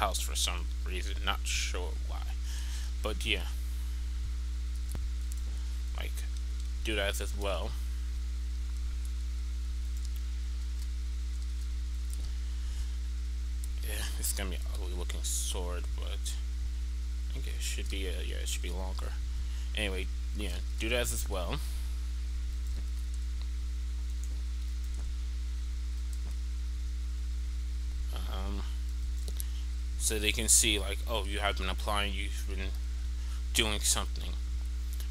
house for some reason. Not sure why, but yeah, like do that as well. Yeah, it's gonna be an ugly looking sword, but I think it should be yeah, it should be longer. Anyway, yeah, do that as well. Um, so they can see like, oh, you have been applying, you've been doing something,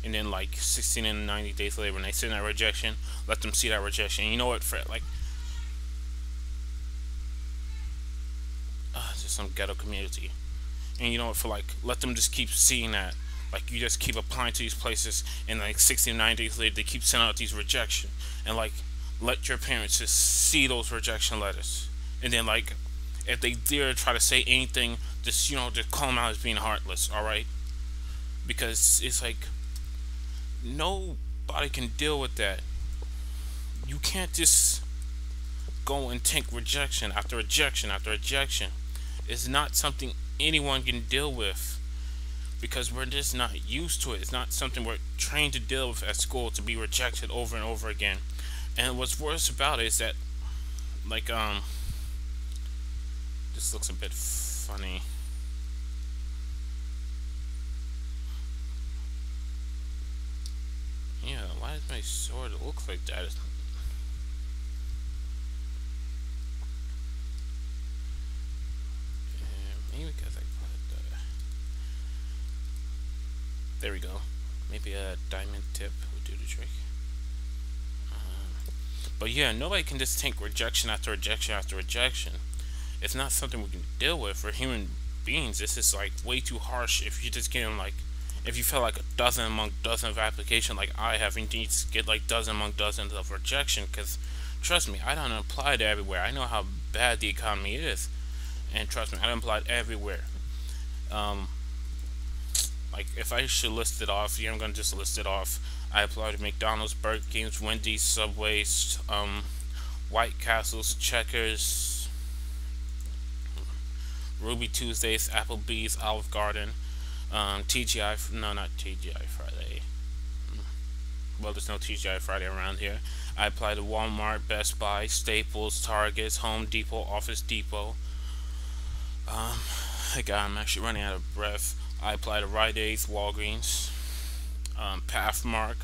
and then like 16 and 90 days later, when they send that rejection, let them see that rejection. You know what, Fred? Like, just some ghetto community. And you know what, for like, let them just keep seeing that. Like, you just keep applying to these places, and like 60 to 90 days later, they keep sending out these rejection, and like, let your parents just see those rejection letters, and then like, if they dare try to say anything, just just call them out as being heartless. All right, because it's like nobody can deal with that. You can't just go and take rejection after rejection after rejection. It's not something anyone can deal with because we're just not used to it. It's not something we're trained to deal with at school, to be rejected over and over again. And what's worse about it is that, like, this looks a bit funny. Yeah, why does my sword look like that? Maybe because I put there we go. Maybe a diamond tip would do the trick. But yeah, nobody can just take rejection after rejection after rejection. It's not something we can deal with. For human beings, this is like way too harsh. If you're just getting like, if you feel like a dozen among dozen of application like I have, you need to get like dozen among dozens of rejection. Because trust me, I don't apply to everywhere. I know how bad the economy is, and trust me, I don't apply everywhere. Like, if I should list it off, yeah, I'm gonna just list it off. I applied to McDonald's, Burger King's, Wendy's, Subway's, White Castle's, Checkers, Ruby Tuesdays, Applebee's, Olive Garden, TGI. No, not TGI Friday. Well, there's no TGI Friday around here. I applied to Walmart, Best Buy, Staples, Targets, Home Depot, Office Depot. God, I'm actually running out of breath. I applied to Rite Aid, Walgreens, Pathmark,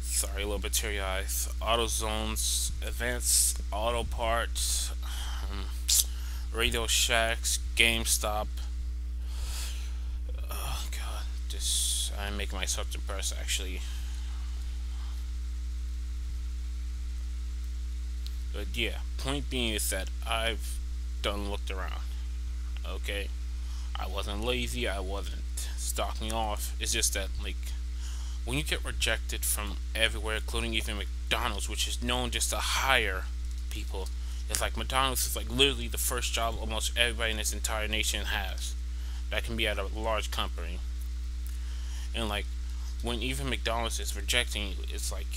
sorry, a little bit teary eyes, AutoZones, Advanced Auto Parts, Radio Shacks, GameStop. Oh God, I'm making myself depressed actually. But yeah, point being is that I've done looked around. Okay, I wasn't lazy. I wasn't stalking off. It's just that like when you get rejected from everywhere, including even McDonald's, which is known just to hire people, it's like McDonald's is like literally the first job almost everybody in this entire nation has. That can be at a large company. And like when even McDonald's is rejecting you, it's like,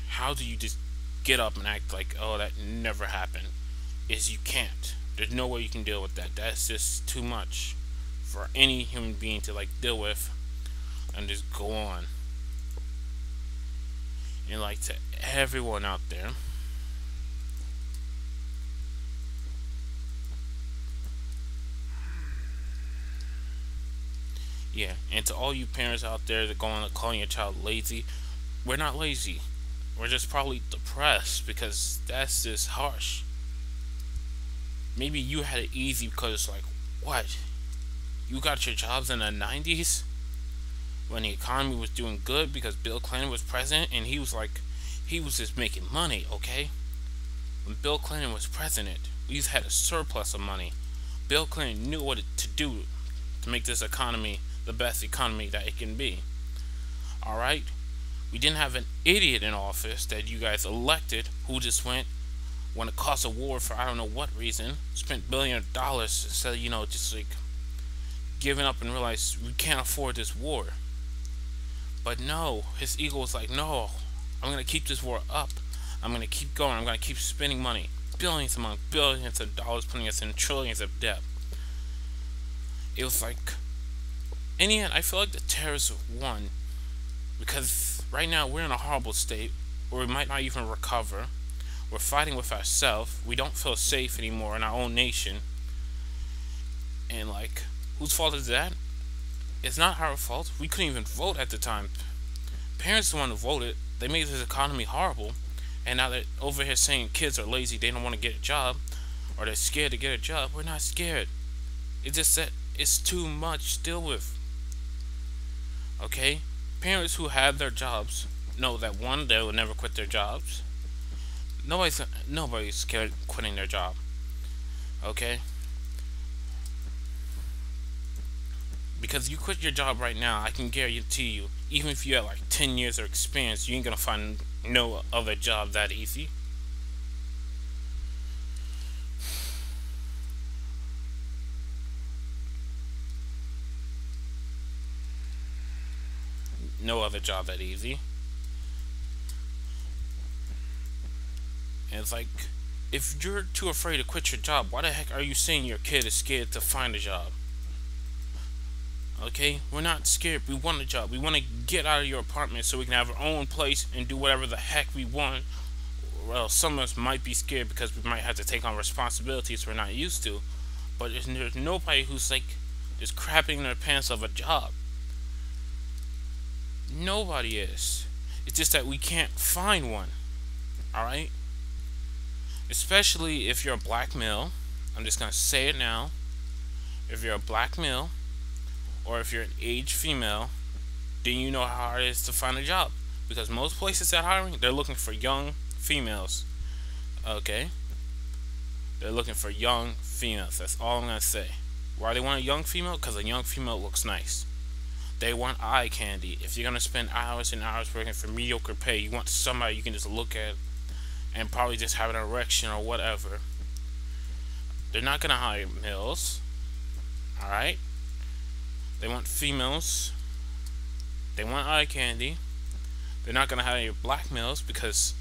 how do you just get up and act like, oh, that never happened? Is you can't. There's no way you can deal with that. That's just too much for any human being to like deal with and just go on. And like to everyone out there, yeah, and to all you parents out there that going and calling your child lazy, we're not lazy. We're just probably depressed because that's just harsh. Maybe you had it easy because, like, what? You got your jobs in the 90s when the economy was doing good because Bill Clinton was president and he was like, he was just making money, okay? When Bill Clinton was president, we had a surplus of money. Bill Clinton knew what to do to make this economy the best economy that it can be. Alright? We didn't have an idiot in office that you guys elected who just went when it cost a war for I don't know what reason, spent billions of dollars instead of, just like giving up and realized we can't afford this war. But no, his ego was like, no, I'm gonna keep this war up. I'm gonna keep going. I'm gonna keep spending money, billions among billions of dollars, putting us in trillions of debt. It was like, in the end, I feel like the terrorists won because right now we're in a horrible state where we might not even recover. We're fighting with ourselves. We don't feel safe anymore in our own nation. And like, whose fault is that? It's not our fault. We couldn't even vote at the time. Parents the one who voted. They made this economy horrible, and now they're over here saying kids are lazy, they don't want to get a job, or they're scared to get a job. We're not scared. It's just that it's too much to deal with. Okay? Parents who have their jobs know that one, they will never quit their jobs. Nobody's scared of quitting their job. Okay? Because you quit your job right now, I can guarantee you, even if you have like 10 years of experience, you ain't gonna find no other job that easy. No other job that easy. And it's like, if you're too afraid to quit your job, why the heck are you saying your kid is scared to find a job? Okay, we're not scared. We want a job. We want to get out of your apartment so we can have our own place and do whatever the heck we want. Well, some of us might be scared because we might have to take on responsibilities we're not used to. But there's nobody who's like just crapping their pants of a job. Nobody is. It's just that we can't find one. Alright? Especially if you're a black male. I'm just going to say it now. If you're a black male, or if you're an aged female, then you know how hard it is to find a job. Because most places that are hiring, they're looking for young females. Okay? They're looking for young females. That's all I'm going to say. Why they want a young female? Because a young female looks nice. They want eye candy. If you're going to spend hours and hours working for mediocre pay, you want somebody you can just look at and probably just have an erection or whatever. They're not going to hire males. Alright? They want females. They want eye candy. They're not going to hire black males because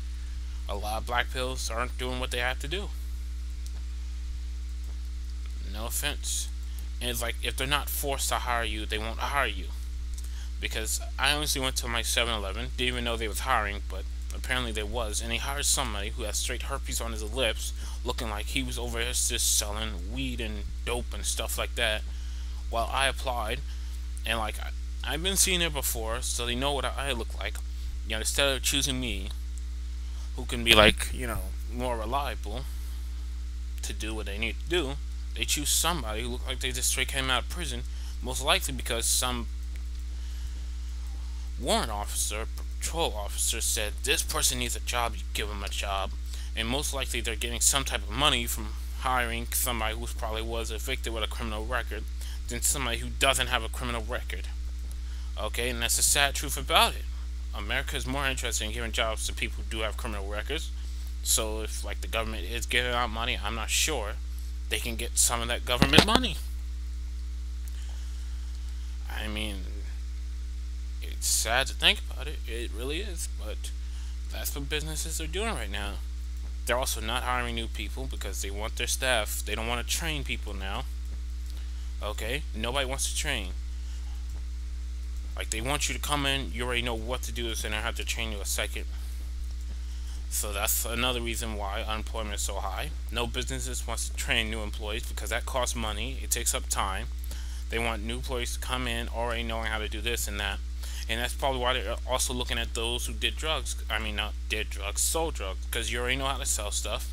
a lot of black males aren't doing what they have to do. No offense. And it's like, if they're not forced to hire you, they won't hire you. Because I honestly went to my 7-Eleven, didn't even know they was hiring, but apparently they was. And they hired somebody who had straight herpes on his lips, looking like he was over here just selling weed and dope and stuff like that. While I applied, and like I've been seeing it before, so they know what I look like. You know, instead of choosing me, who can be like, you know, more reliable to do what they need to do, they choose somebody who look like they just straight came out of prison. Most likely because some warrant officer, patrol officer said this person needs a job, you give them a job, and most likely they're getting some type of money from hiring somebody who probably was evicted with a criminal record than somebody who doesn't have a criminal record. Okay, and that's the sad truth about it. America is more interested in giving jobs to people who do have criminal records. So if like the government is giving out money, I'm not sure they can get some of that government money. I mean, it's sad to think about it. It really is, but that's what businesses are doing right now. They're also not hiring new people because they want their staff. They don't want to train people now. Okay? Nobody wants to train. Like, they want you to come in, you already know what to do, so they don't have to train you a second. So that's another reason why unemployment is so high. No businesses wants to train new employees because that costs money. It takes up time. They want new employees to come in already knowing how to do this and that. And that's probably why they're also looking at those who did drugs. I mean, not did drugs, sold drugs. Because you already know how to sell stuff.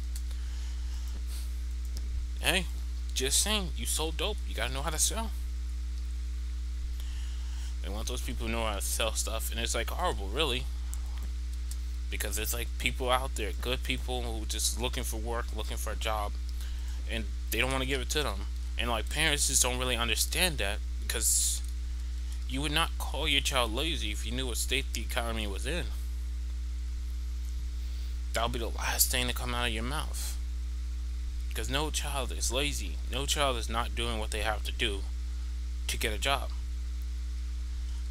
Hey, just saying, you sold dope. You gotta know how to sell. They want those people who know how to sell stuff. And it's like horrible, really. Because it's like people out there, good people who just looking for work, looking for a job. And they don't want to give it to them. And like parents just don't really understand that. Because you would not call your child lazy if you knew what state the economy was in. That would be the last thing to come out of your mouth. Because no child is lazy. No child is not doing what they have to do to get a job.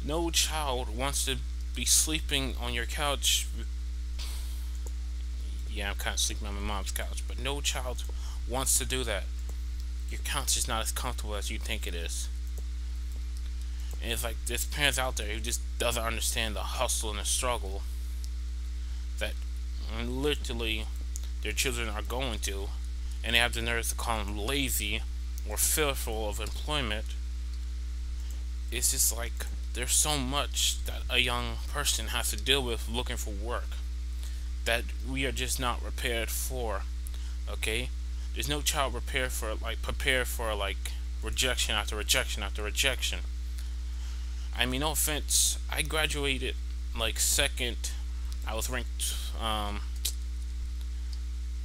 No child wants to be sleeping on your couch. yeah, I'm kind of sleeping on my mom's couch. But no child wants to do that. Your couch is not as comfortable as you think it is. And it's like there's parents out there who just doesn't understand the hustle and the struggle that literally their children are going to, and they have the nerve to call them lazy or fearful of employment. It's just like there's so much that a young person has to deal with looking for work that we are just not prepared for. Okay, there's no child prepared for rejection after rejection after rejection. I mean, no offense, I graduated like second. I was ranked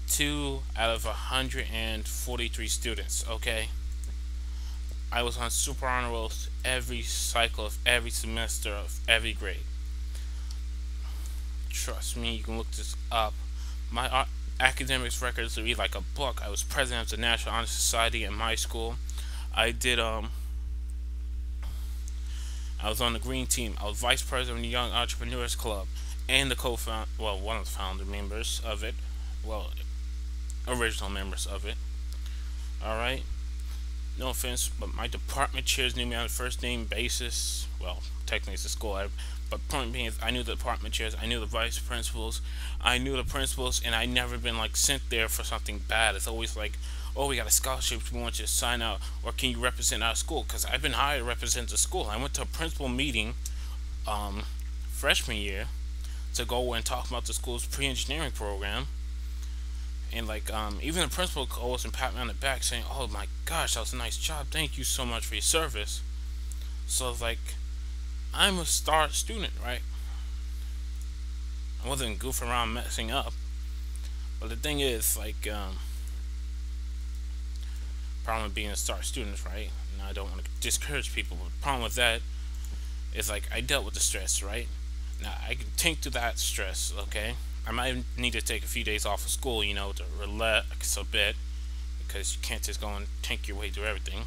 2 out of 143 students. Okay, I was on super honor rolls every cycle of every semester of every grade. Trust me, you can look this up. My academics records read like a book. I was president of the National Honor Society in my school. I did I was on the green team. I was vice president of the Young Entrepreneurs Club and the co-found well, one of the founder members of it. Well, original members of it. All right. No offense, but my department chairs knew me on a first name basis. Well, technically it's a school, but point being is I knew the department chairs, I knew the vice principals, I knew the principals, and I never been like sent there for something bad. It's always like, oh, we got a scholarship, we want you to sign out, or can you represent our school? Because I've been hired to represent the school. I went to a principal meeting, freshman year, to go and talk about the school's pre-engineering program. And like even the principal calls and pat me on the back saying, "Oh my gosh, that was a nice job. Thank you so much for your service." So it's like I'm a star student, right? I wasn't goofing around messing up. But the thing is, like, problem with being a star student, right? And I don't want to discourage people, but the problem with that is like I dealt with the stress, right? Now I can think to that stress, okay? I might need to take a few days off of school, to relax a bit, because you can't just go and tank your way through everything.